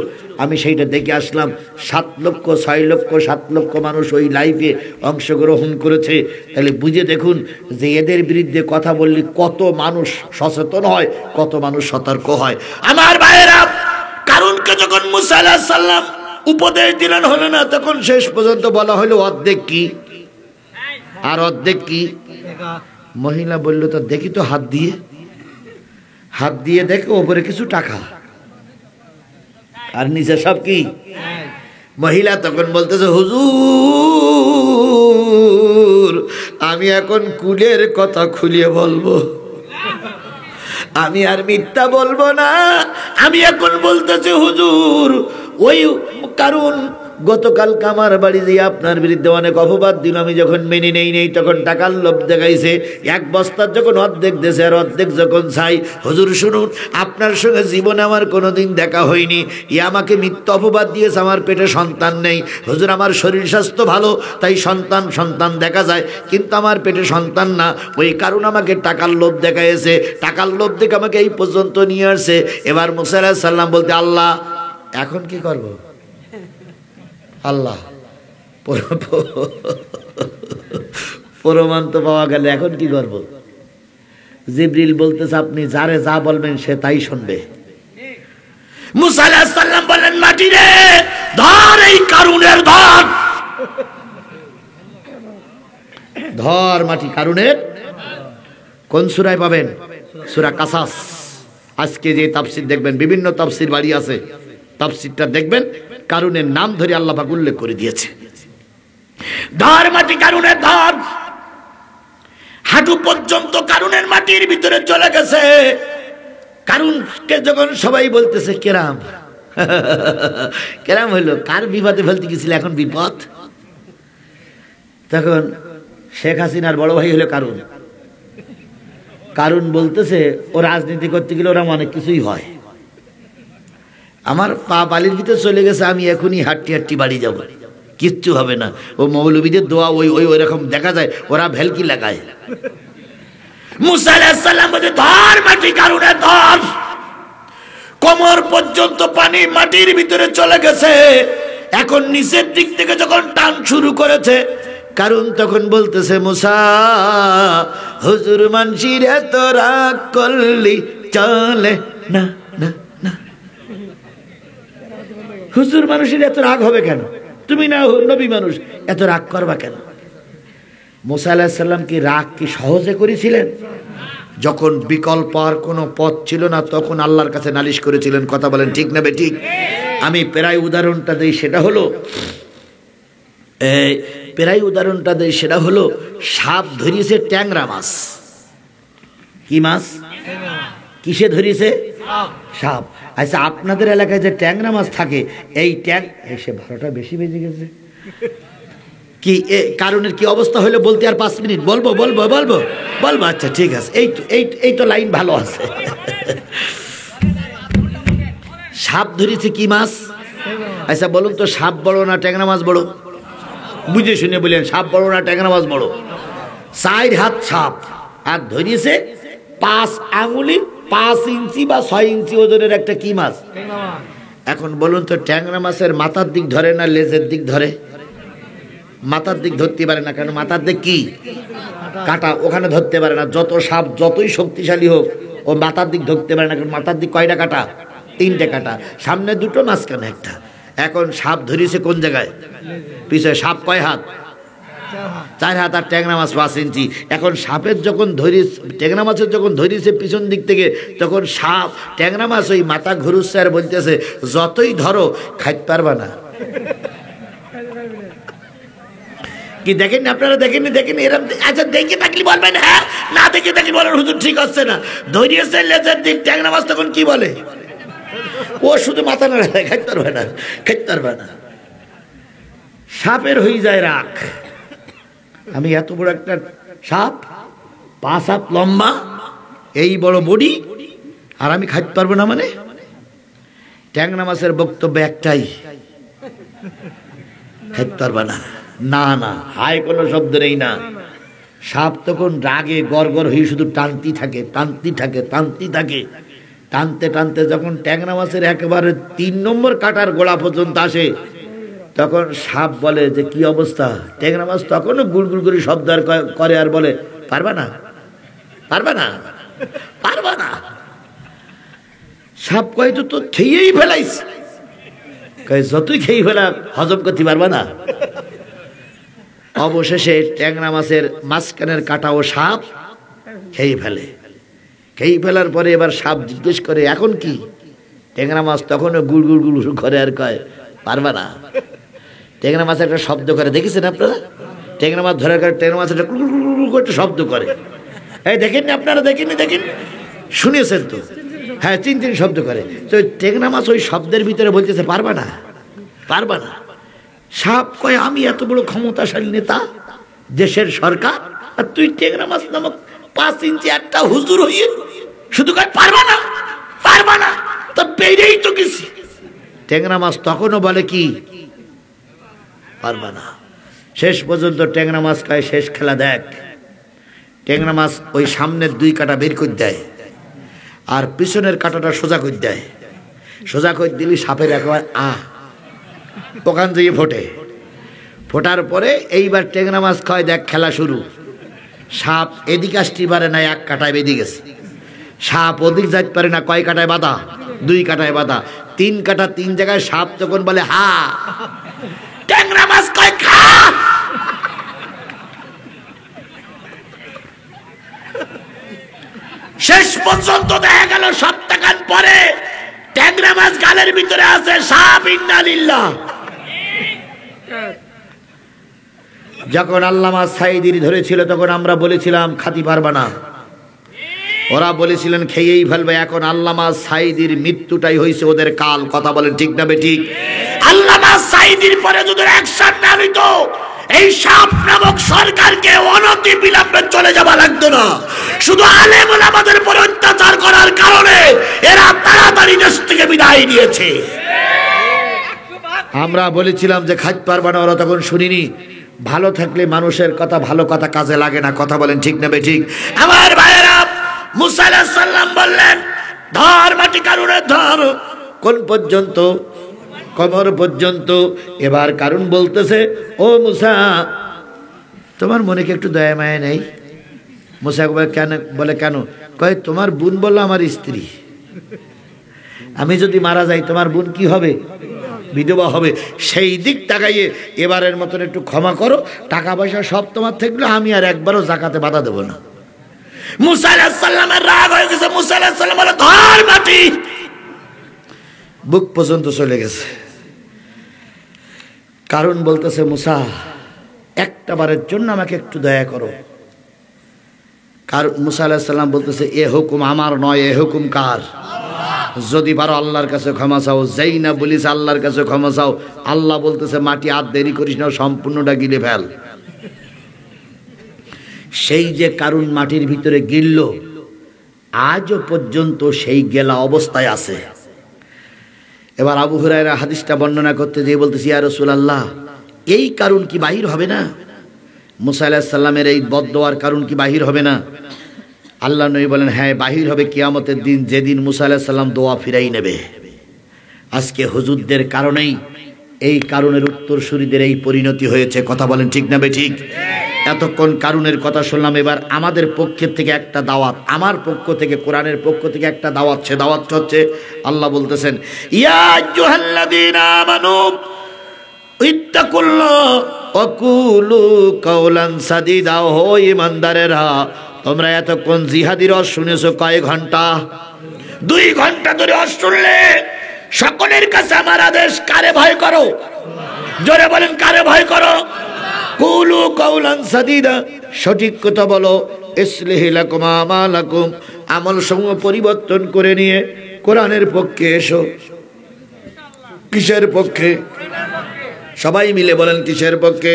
আমি সেইটা দেখে আসলাম। 7 লক্ষ 6 লক্ষ 7 লক্ষ মানুষ ওই লাইভে অংশগ্রহণ করেছে। তাহলে বুঝে দেখুন যে এদের বিরুদ্ধে কথা বললে কত মানুষ সচেতন হয়, কত মানুষ সতর্ক হয়। আমার ভাইয়েরা, কারণকে যখন মুসা আলাইহিস সালাম উপদেশ দিলেন হলো না, তখন শেষ পর্যন্ত বলা হলো অর্ধেক কি আর অর্ধেক কি। মহিলা বলল তো দেখি তো হাত দিয়ে দেখো ওপরে কিছু টাকা আর নিচে সব কি। মহিলা তখন বলতেছে হুজুর আমি এখন কুলের কথা খুলিয়ে বলবো, আমি আর মিথ্যা বলবো না। আমি এখন বলতেছি হুজুর ওই কারণ গতকালকে আমার বাড়ি দিয়ে আপনার বিরুদ্ধে অনেক অপবাদ দিল, আমি যখন মেনে নেই তখন টাকার লোভ দেখাইছে। 1 বস্তার যখন অর্ধেক দেশে আর অর্ধেক যখন চাই। হুজুর শুনুন, আপনার সঙ্গে জীবনে আমার কোনোদিন দেখা হয়নি, ই আমাকে মিথ্যা অপবাদ দিয়েছে, আমার পেটে সন্তান নেই। হুজুর আমার শরীর স্বাস্থ্য ভালো, তাই সন্তান দেখা যায়, কিন্তু আমার পেটে সন্তান না। ওই কারণ আমাকে টাকার লোভ দেখাইছে, টাকার লোভ দেখে আমাকে এই পর্যন্ত নিয়ে আসছে। এবার মুসা আলাইহিস সালাম বলতে আল্লাহ এখন কি করব? আল্লাহ প্রমাণ তো পাওয়া গেল, এখন কি করব? জিবরিল বলতেছে আপনি যারে যা বলবেন সে তাই শুনবে। মুসা আলাইহিস সালাম বলেন মাটি রে ধর, এই কারুনের ধর মাটি কারুনের। কোন সূরায় পাবেন? সূরা কাসাস। আজকে যে তাফসীর দেখবেন, বিভিন্ন তাফসীর বাড়ি আছে, তাফসীরটা দেখবেন কারুনের নাম ধরে আল্লাহ পাক উল্লেখ করে দিয়েছে। ধর মাটি কারুনের ধর, হাঁটু পর্যন্ত কারুনের মাটির ভিতরে চলে গেছে। কারুনকে যখন সবাই বলতেছে কেরাম কেরাম হইলো, কার বিপদে ফেলতে গেছিল এখন বিপদ। তখন শেখ হাসিনার বড় ভাই হলো কারুন। কারুন বলতেছে ও রাজনীতি করতে গেলে ওরা অনেক কিছুই হয়, আমার পা বালির ভিতরে চলে গেছে, আমি এখনই হাঁটটি বাড়ি যাব, কিচ্ছু হবে না। ও মৌলবীদের দোয়া ওই রকম দেখা যায়, ওরা ভেলকি লাগায়। মুসা আলাইহিস সালাম বলে ধর মাটি কারুনের ধর। কোমর পর্যন্ত পানি মাটির ভিতরে চলে গেছে। এখন নিচের দিক থেকে যখন টান শুরু করেছে, কারণ তখন বলতেছে মুসা হুজুর মানসির এত রাগ করলি চলে না না না। হুজুর মানুষের এত রাগ হবে কেন? তুমি না নবী মানুষ, এত রাগ করবা কেন? মুসা আলাইহিস সালাম কি রাগ কি সহজে করেছিলেন? যখন বিকল্প আর কোনো পথ ছিল না তখন আল্লাহর কাছে নালিশ করেছিলেন। কথা বলেন ঠিক না বেঠিক? আমি প্রায় উদাহরণটা দিই, সেটা হলো সাপ ধরিয়েছে ট্যাংরা মাছ। কি মাছ? কিসে ধরিয়েছে? সাপ। আচ্ছা আপনাদের এলাকায় যে ট্যাংরা মাছ থাকে, এই এসে 12টা বেশি বেজে গেছে কি কারণের কি অবস্থা হলো বলতে আর 5 মিনিট বলবো? আচ্ছা ঠিক আছে, এই তো লাইন ভালো আছে। সাপ ধরেছে কি মাছ? আচ্ছা বলুন তো, সাপ বড় না ট্যাংরা মাছ বড়? বুঝে শুনে বললেন, সাপ বড় না ট্যাংরা মাছ বড়? 4 হাত সাপ, আর ধরিয়েছে 5 আঙুলি 5 ইঞ্চি বা 6 ইঞ্চি ওজনের একটা কি মাছ? এখন বলুন তো, ট্যাংরা মাছের মাথার দিক ধরে না লেজের দিক ধরে? মাথার দিক ধরতে পারে না, কারণ মাথার দিক কি কাটা, ওখানে ধরতে পারে না। যত সাপ যতই শক্তিশালী হোক ও মাথার দিক ধরতে পারে না, কারণ মাথার দিক কয়টা কাটা? 3টে কাটা, সামনে 2টো মাঝখানে 1টা। এখন সাপ ধরিয়েছে কোন জায়গায়? পিছনে। সাপ কয় হাত? 4 হাত, আর ট্যাংরা মাছ 5 ইঞ্চি। এখন সাপের যখন ট্যাংরা মাছের যখন ধরিয়েছে পিছন দিক থেকে, তখন সাপ ট্যাংরা মাছ ওই মাথা ঘুরুচ্ছে আর বলতেছে যতই ধরো খাইতে পারবা না। কি দেখেননি আপনারা? দেখেননি এরকম? আচ্ছা দেখে থাকলে বলবেন হ্যাঁ, না দেখে থাকলে বলেন হুজুর ঠিক হচ্ছে না। ধরিয়েছে লেজের দিক, ট্যাংরা মাছ তখন কি বলে? ও শুধু মাথা না খাইতে পারবে না। সাপের হয়ে যায় রাগ, আমি এত বড় একটা সাপ, 5 হাত লম্বা, এই বড় বডি, আর আমি খাইতে পারবো না মানে? ট্যাংরা মাছের বক্তব্য একটাই, খাইতে পারবা না। না না, হায় কোনো শব্দ নেই না। সাপ তখন রাগে গড়গড় হয়ে শুধু টানতেই থাকে, টানতেই থাকে, টানতেই থাকে। টানতে টানতে যখন ট্যাংরা মাছের একেবারে 3 নম্বর কাটার গোড়া পর্যন্ত আসে, তখন সাপ বলে যে কি অবস্থা। ট্যাংরা মাছ তখনও গুড়গুড় করে শব্দ করে আর বলে পারবা না, পারবা না, পারবা না। সাপ কয় তো খেয়েই ফেলাইস। যতই খেয়ে ফেলা হজম করতে পারবা না। অবশেষে ট্যাংরা মাছের মাঝখানের কাটা ও সাপ খেয়ে ফেলে। খেয়ে ফেলার পরে এবার সাপ জিজ্ঞেস করে এখন কি। ট্যাংরা মাছ তখনও গুড়গুড় গুড় করে আর কয় পারবা না। ট্যাংরা মাছ একটা শব্দ করে, দেখেছেন আপনারা? ট্যাংরা মাছ ধরার কারণে ট্যাংরা মাছ একটা গুড়গুড় একটা শব্দ করে। এই দেখেননি আপনারা? দেখেননি? শুনেছেন তো? হ্যাঁ, চিনচিন শব্দ করে। তো ট্যাংরা মাছ ওই শব্দের ভিতরে বলতেছে পারবা না, পারবা না। সাপ কয় আমি এত বড় ক্ষমতাশালী নেতা, দেশের সরকার, আর তুই ট্যাংরা মাছ নামক 5 ইঞ্চি একটা হুজুর হইয়ে শুধু কয় পারবা না, পারবা না। তা বেরিয়েই তো গেছি। ট্যাংরা মাছ তখনও বলে কি পারবা না। শেষ পর্যন্ত ট্যাংরা মাছ কয় শেষ খেলা দেখ। ট্যাংরা মাছ ওই সামনের 2 কাটা বের করে দেয় আর পিছনের কাটাটা সোজা করে দেয়। সোজা করে দিলি সাপের একবার ওখান থেকে ফোটে। ফোটার পরে এইবার ট্যাংরা মাছ কয় দেখ খেলা শুরু। সাপ এদিকে আসতে পারে না, 1 কাটায় বেঁধে গেছে। সাপ ওদিক যাইতে পারে না, কয় কাটায় বাঁধা? 2 কাটায় বাঁধা। 3 কাটা 3 জায়গায়। সাপ তখন বলে হা। ট্যাংরা মাছ কয় খা। শেষ পর্যন্ত দেখা গেল সপ্তাহখান পরে ট্যাংরা মাছ গালের ভিতরে আছে, সাপ ইন্নালিল্লাহ। যখন আল্লামা সাঈদীর ধরেছিল তখন আমরা বলেছিলাম খাতি পারবা না, ওরা বলেছিলেন খেয়েই ফেলবে। এখন আল্লামা সাঈদীর মৃত্যুটাই হয়েছে ওদের কাল। কথা বলেন ঠিক না বেঠিক? আল্লামা সাঈদীর পরে যদি অ্যাকশন না নিত, এই সাপ নামক সরকারকে অনতি বিলম্বে চলে যাওয়া লাগতো না। শুধু আলেম ওলামাদের উপর অত্যাচার করার কারণে এরা তাড়াতাড়ি দেশ থেকে বিদায় নিয়েছে। আমরা বলেছিলাম যে খাইতে পারবা না, ওরা তখন শুনিনি। ভালো থাকলে মানুষের কথা, ভালো কথা কাজে লাগে না। কথা বলেন ঠিক না বেঠিক? আমার ভাইয়েরা, মুসা আলাইহিস সালাম বললেন ধর মাটি কারুনের ধর। কোন পর্যন্ত? কোমর পর্যন্ত। এবার কারুন বলতেছে ও মুসা, তোমার মনে কি একটু দয়া মায়া নেই? মুসা কেন? বলে কেন? কয় তোমার বোন বললো আমার স্ত্রী, আমি যদি মারা যাই তোমার বোন কি হবে? বিধবা হবে। সেই দিক তাকাইয়ে এবারের মতন একটু ক্ষমা করো, টাকা পয়সা সব তোমার থাকলে আমি আর একবারও যাকাতে বাধা দেব না। মুসা আলাইহিস সালামের রাগ হয়ে গেছে। মুসা আলাইহিস সালাম বলে ধর মাটি। বুক পর্যন্ত চলে গেছে। কারণ বলতেছে মুসা, একটা বারের জন্য আমাকে একটু দয়া করো। কারণ মুসা আলাইহিস সালাম বলতেছে এ হুকুম আমার নয়, এ হুকুম কার? যদি পারো আল্লাহর কাছে ক্ষমা চাও। যেই না বলিস আল্লাহর কাছে ক্ষমা চাও, আল্লাহ বলতেছে মাটি আর দেরি করিস না, সম্পূর্ণটা গিলে ফেল। সেই যে কারণ মাটির ভিতরে গিলল, আজও পর্যন্ত সেই গেলা অবস্থায় আছে। এবার আবু হুরায়রা হাদিসটা বর্ণনা করতে গিয়ে বলতেছি ইয়া রাসূলুল্লাহ, এই কারণ কি বাহির হবে না? মুসা আলাইহিস সালামের এই বদদোয়ার কারণ কি বাহির হবে না? আল্লাহ নবী বলেন হ্যাঁ বাহির হবে কিয়ামতের দিন, যেদিন মুসা আলাইহিস সালাম দোয়া ফিরাই নেবে। আজকে হুজুরদের কারণেই এই কারণের উত্তরসূরিদের এই পরিণতি হয়েছে। কথা বলেন ঠিক না বেঠিক? এতক্ষণ কারণের কথা শুনলাম। এবার আমাদের পক্ষের থেকে একটা দাওয়াত, আমার পক্ষ থেকে, কোরআনের পক্ষ থেকে একটা দাওয়াত। সে দাওয়াত হচ্ছে আল্লাহ বলতেছেন ইয়া আইয়ুহাল্লাযীনা আমানু ইত্তাকুল্লাহ ওয়া কুলু কাওলান সাদীদা। ও ঈমানদারেরা, তোমরা এতক্ষণ জিহাদির রস শুনেছো কয় ঘন্টা? 2 ঘন্টা ধরে রস শুনলে। সকলের কাছে আমার আদেশ, কারে ভয় করো? জোরে বলেন কারে ভয় করো? কুলু কাওলান সাদীদা, সঠিক কথা বলো। ইসলিহি লাকুম আমালাকুম, আমল সমূহ পরিবর্তন করে নিয়ে কোরআনের পক্ষে এসো। কিসের পক্ষে? সবাই মিলে বলেন কিসের পক্ষে?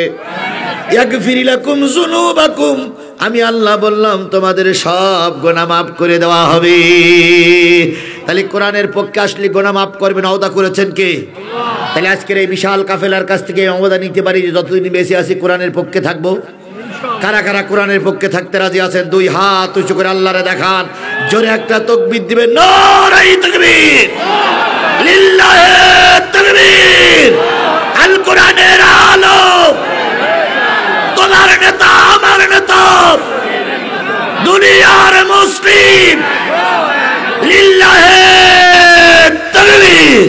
ইয়াগফির লাকুম যুনুবাকুম, আমি আল্লাহ বললাম তোমাদের সব গুনাহ মাফ করে দেওয়া হবে। তাহলে কোরআনের পক্ষে আসলে গুনাহ মাফ করবেন। ওয়াদা করেছেন কে? তাহলে আজকের এই বিশাল কাফেলার কাছ থেকে অবদান নিতে পারি যে যতদিন বেঁচে আছি কোরআনের পক্ষে থাকবো। কারা কারা কোরআনের পক্ষে থাকতে রাজি আছেন? দুই হাত উঁচু করে আল্লাহরে দেখান, জোরে একটা তাকবীর দিবেন। নারে তাকবীর, লিল্লাহি তাকবীর। আল কোরআনের আলো, তোমার নেতা আমার নেতা, দুনিয়ার মুসলিম, লিল্লাহি তাকবীর।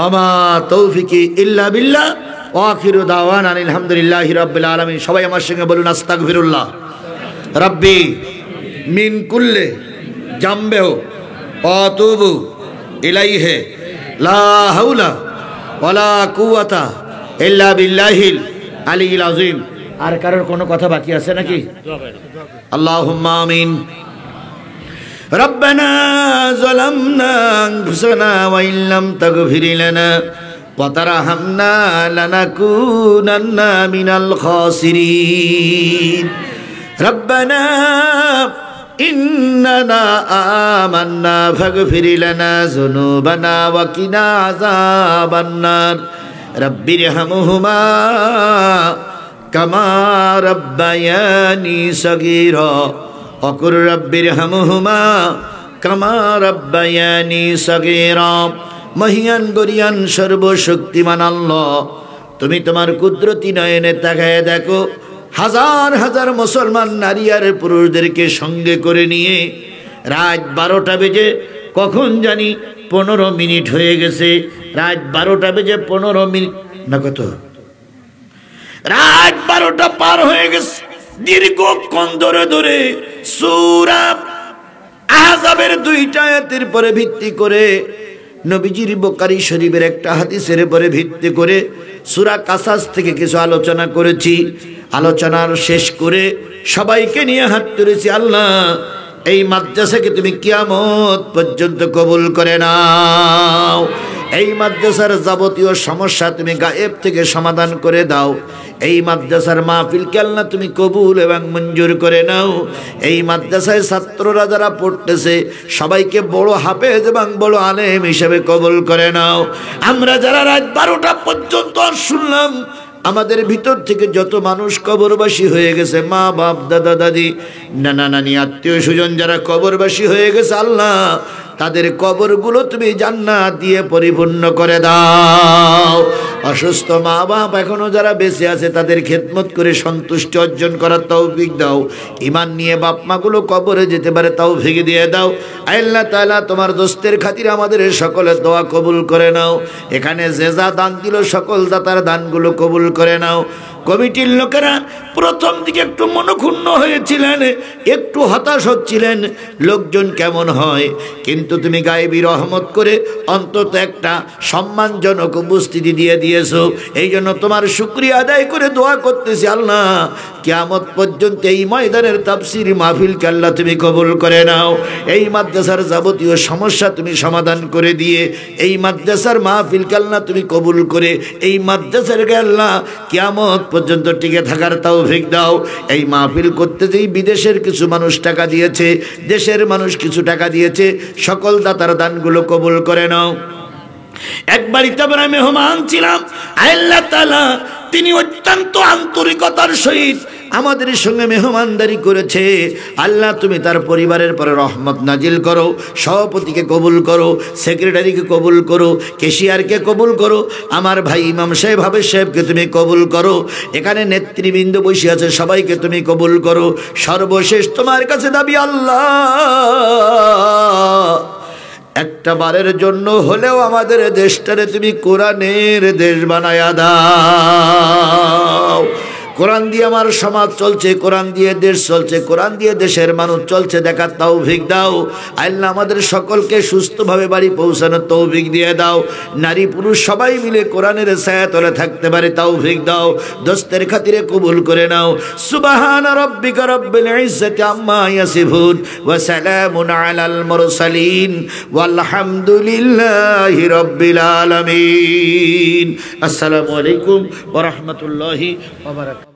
আমা তৌফিকি ইল্লা বিল্লাহ ওয়া আখিরু দাওয়ানা আলহামদুলিল্লাহি রাব্বিল আলামিন। সবাই আমার সঙ্গে বলুন আস্তাগফিরুল্লাহ রাব্বি মিন কুল্লি জামবে ওয়া আতুবু ইলাইহি লা হাওলা ওয়ালা কুওয়াতা ইল্লা বিল্লাহিল আলিয়্যিল আযীম। আর কারোর কোনো কথা বাকি আছে নাকি? আল্লাহুম্মা আমিন। ربنا ظلمنا أنفسنا وإن لم تغفر لنا وترحمنا لنكونن من الخاسرين ربنا إننا آمنا فاغفر لنا ذنوبنا وقنا عذاب النار رب ارحمهما كما ربياني صغيرا অকুর রব্বির হামহুমা কামা রব্বায়ানি সগীরা। মহিয়ান গরিয়ান সর্বশক্তিমান আল্লাহ, তুমি তোমার কুদরতি নয়নে তাকায় দেখো, হাজার হাজার মুসলমান নারী আর পুরুষদেরকে সঙ্গে করে নিয়ে রাত 12টা বেজে কখন জানি 15 মিনিট হয়ে গেছে। রাত 12টা বেজে 15 মিনিট না, কত রাত 12টা পার হয়ে গেছে। দীর্ঘক্ষণ ধরে ধরে সূরা আহজাবের 2টা আয়াতের পরে ভিত্তি করে, নবীজির বুখারী শরীফের একটা হাদিসের পরে ভিত্তি করে সূরা কাসাস থেকে কিছু আলোচনা করেছি। আলোচনার শেষ করে সবাইকে নিয়ে হাত তুলেছি, আল্লাহ এই মাদ্রাসাকে তুমি কিয়ামত পর্যন্ত কবুল করে নাও। এই মাদ্রাসার যাবতীয় সমস্যা তুমি গায়েব থেকে সমাধান করে দাও। এই মাদ্রাসার মাহফিলকে আল্লাহ তুমি কবুল এবং মঞ্জুর করে নাও। এই মাদ্রাসায় ছাত্ররা যারা পড়তেছে সবাইকে বড় হাফেজ এবং বড় আলেম হিসেবে কবুল করে নাও। আমরা যারা রাত 12টা পর্যন্ত শুনলাম, আমাদের ভিতর থেকে যত মানুষ কবরবাসী হয়ে গেছে, মা বাপ দাদা দাদি নানা নানি আত্মীয় স্বজন যারা কবরবাসী হয়ে গেছে, আল্লাহ তাদের কবরগুলো তুমি জান্নাত দিয়ে পরিপূর্ণ করে দাও। অসুস্থ মা বাপ এখনো যারা বেঁচে আছে তাদের খেদমত করে সন্তুষ্টি অর্জন করার তৌফিক দাও। ঈমান নিয়ে বাপ মাগুলো কবরে যেতে পারে তৌফিক দিয়ে দাও। আল্লাহ তাআলা তোমার দোস্তের খাতিরে আমাদের সকলের দোয়া কবুল করে নাও। এখানে যে যা দান দিল সকল দাতার দানগুলো কবুল করে নাও। কমিটির লোকেরা প্রথম দিকে একটু মনক্ষুণ্ণ হয়েছিলেন, একটু হতাশ হচ্ছিলেন লোকজন কেমন হয়, কিন্তু তুমি গায়েবী রহমত করে অন্তত একটা সম্মানজনক উপস্থিতি দিয়ে দিয়েছো। এই জন্য তোমার শুকরিয়া আদায় করে দোয়া করতেছি, আল্লাহ কিয়ামত পর্যন্ত এই ময়দানের তাফসীর মাহফিলকে আল্লাহ তুমি কবুল করে নাও। এই মাদ্রাসার যাবতীয় সমস্যা তুমি সমাধান করে দিয়ে এই মাদ্রাসার মাহফিলকে আল্লাহ তুমি কবুল করে এই মাদ্রাসার আল্লাহ কিয়ামত পর্যন্ত টিকে থাকার তৌফিক দাও। এই মাহফিল করতে যেই বিদেশের কিছু মানুষ টাকা দিয়েছে, দেশের মানুষ কিছু টাকা দিয়েছে, সকল দাতার দানগুলো কবুল করে নাও। এক বাড়িতে আমরা মেহমান ছিলাম, আল্লাহ তাআলা তিনি অত্যন্ত আন্তরিকতার সহিত আমাদের সঙ্গে মেহমানদারি করেছে। আল্লাহ তুমি তার পরিবারের পরে রহমত নাজিল করো। সভাপতিকে কবুল করো, সেক্রেটারিকে কবুল করো, ক্যাশিয়ারকে কবুল করো, আমার ভাই ইমাম সাহেব হাফেজ সাহেবকে তুমি কবুল করো। এখানে নেতৃবৃন্দ বসে আছে সবাইকে তুমি কবুল করো। সর্বশেষ তোমার কাছে দাবি, আল্লাহ একটা বারের জন্য হলেও আমাদের দেশটারে তুমি কোরআনের দেশ বানায়া দাও। কোরআন দিয়ে আমার সমাজ চলছে, কোরআন দিয়ে দেশ চলছে, কোরআন দিয়ে দেশের মানুষ চলছে, দেখার তৌফিক দাও। আল্লাহ আমাদের সকলকে সুস্থভাবে বাড়ি পৌঁছানোর তৌফিক দিয়ে দাও। নারী পুরুষ সবাই মিলে কোরআনের ছায়াতলে থাকতে পারে তৌফিক দাও। দোস্তের খাতিরে কবুল করে নাও। সুবহানা রাব্বিকা রাব্বিল ইজ্জাতি আম্মা ইয়াসিফুন ওয়া সালামুন আলাল মুরসালিন ওয়ালহামদুলিল্লাহি রাব্বিল আলামিন। আসসালামু আলাইকুম ওয়া রাহমাতুল্লাহি ওয়া বারাকাতুহু।